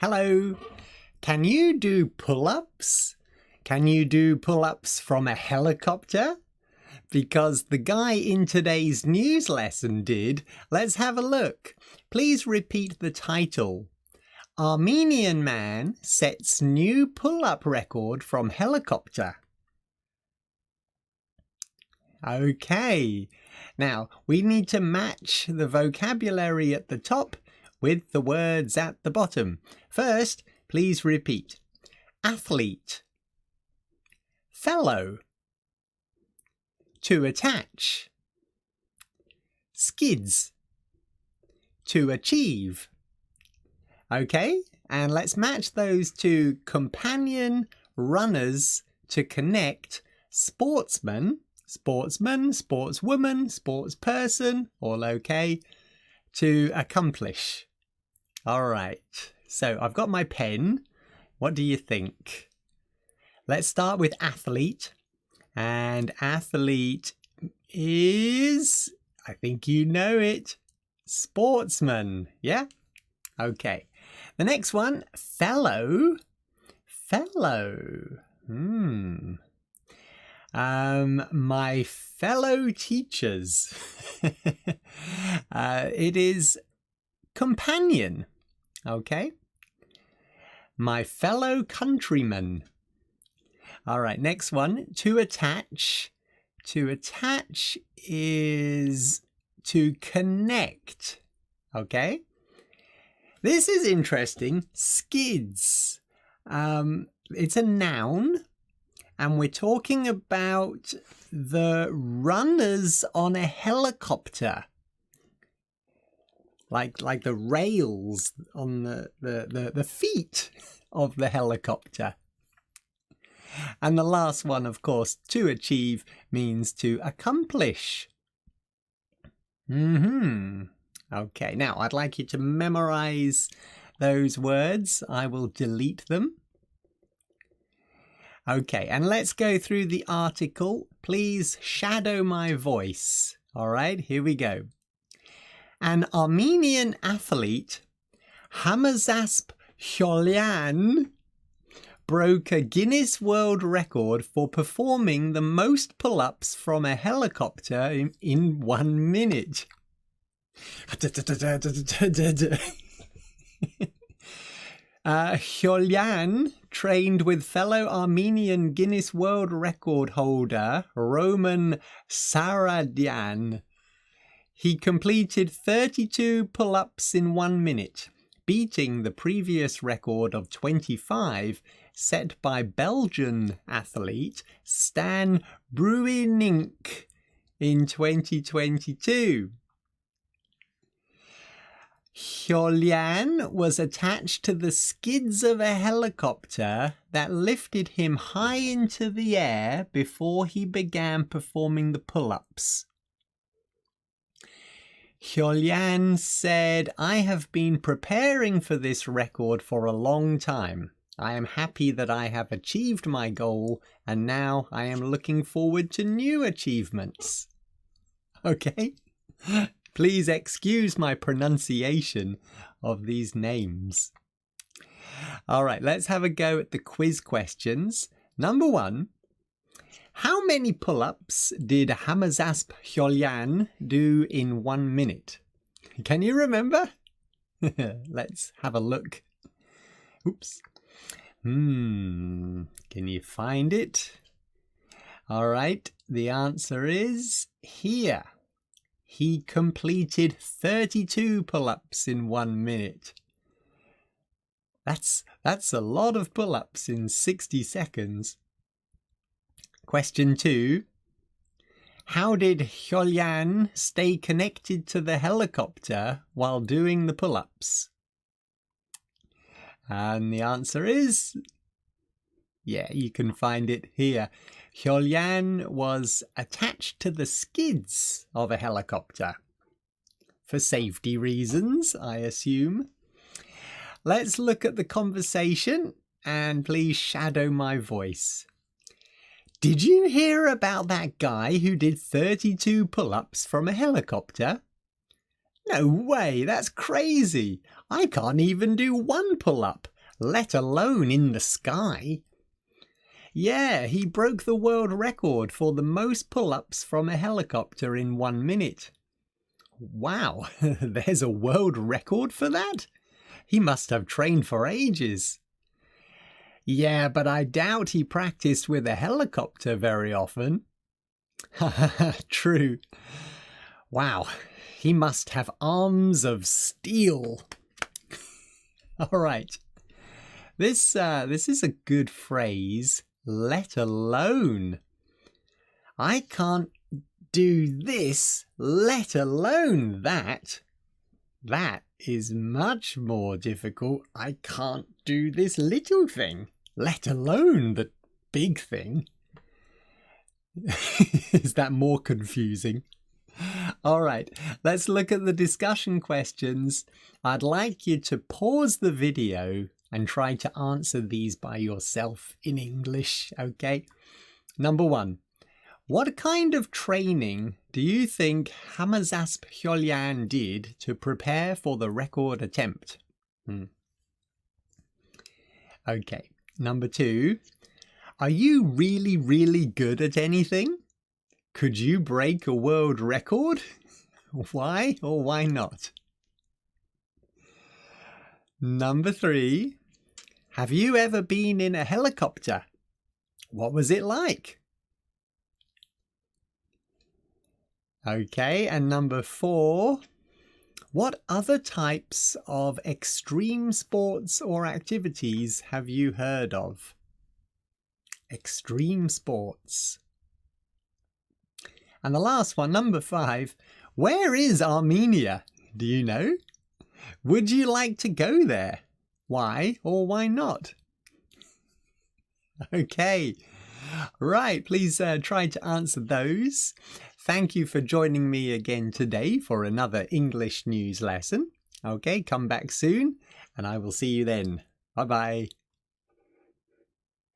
Hello. Can you do pull-ups? Can you do pull-ups from a helicopter? Because the guy in today's news lesson did. Let's have a look. Please repeat the title. Armenian man sets new pull-up record from helicopter. Okay. Now, we need to match the vocabulary at the top with the words at the bottom. First, please repeat. Athlete. Fellow. To attach. Skids. To achieve. Okay, and let's match those to companion, runners, to connect, sportsman, sportsman, sportswoman, sportsperson, all okay, to accomplish. All right, so I've got my pen. What do you think? Let's start with athlete. And athlete is, I think you know it, sportsman. Yeah? Okay. The next one, fellow. Fellow. My fellow teachers. It is companion. Okay. My fellow countrymen. All right, next one, to attach. To attach is to connect. Okay. This is interesting. Skids. It's a noun. And we're talking about the runners on a helicopter. Like the rails on the feet of the helicopter. And the last one, of course, to achieve means to accomplish. Okay, now I'd like you to memorize those words. I will delete them. Okay, and let's go through the article. Please shadow my voice. All right, here we go. An Armenian athlete, Hamazasp Hyolyan, broke a Guinness World Record for performing the most pull-ups from a helicopter in 1 minute. Hyolyan trained with fellow Armenian Guinness World Record holder Roman Saradian. He completed 32 pull-ups in 1 minute, beating the previous record of 25 set by Belgian athlete Stan Bruinink in 2022. Hyolyan was attached to the skids of a helicopter that lifted him high into the air before he began performing the pull-ups. Hyolyan said, "I have been preparing for this record for a long time. I am happy that I have achieved my goal, and now I am looking forward to new achievements." Okay? Please excuse my pronunciation of these names. All right, let's have a go at the quiz questions. Number 1. How many pull-ups did Hamazasp Hyolyan do in 1 minute? Can you remember? Let's have a look. Oops. Can you find it? All right, the answer is here. He completed 32 pull-ups in 1 minute. That's a lot of pull-ups in 60 seconds. Question 2. How did Hyolyan stay connected to the helicopter while doing the pull-ups? And the answer is, yeah, you can find it here. Hyolyan was attached to the skids of a helicopter. For safety reasons, I assume. Let's look at the conversation and please shadow my voice. Did you hear about that guy who did 32 pull-ups from a helicopter? No way, that's crazy. I can't even do one pull-up. let alone in the sky. Yeah, he broke the world record for the most pull-ups from a helicopter in 1 minute. Wow, there's a world record for that? He must have trained for ages. Yeah, but I doubt he practiced with a helicopter very often. True. Wow, he must have arms of steel. All right. This is a good phrase, let alone. I can't do this, let alone that. That is much more difficult. I can't do this little thing, let alone the big thing. Is that more confusing? All right, let's look at the discussion questions. I'd like you to pause the video and try to answer these by yourself in English, okay? Number 1. What kind of training do you think Hamazasp Hyolyan did to prepare for the record attempt? Okay, number 2. Are you really, really good at anything? Could you break a world record? Why or why not? Number 3. Have you ever been in a helicopter? What was it like? Okay, and number 4. What other types of extreme sports or activities have you heard of? Extreme sports. And the last one, number 5. Where is Armenia? Do you know? Would you like to go there? Why or why not? Okay, right, please try to answer those. Thank you for joining me again today for another English news lesson. Okay, come back soon and I will see you then. Bye-bye.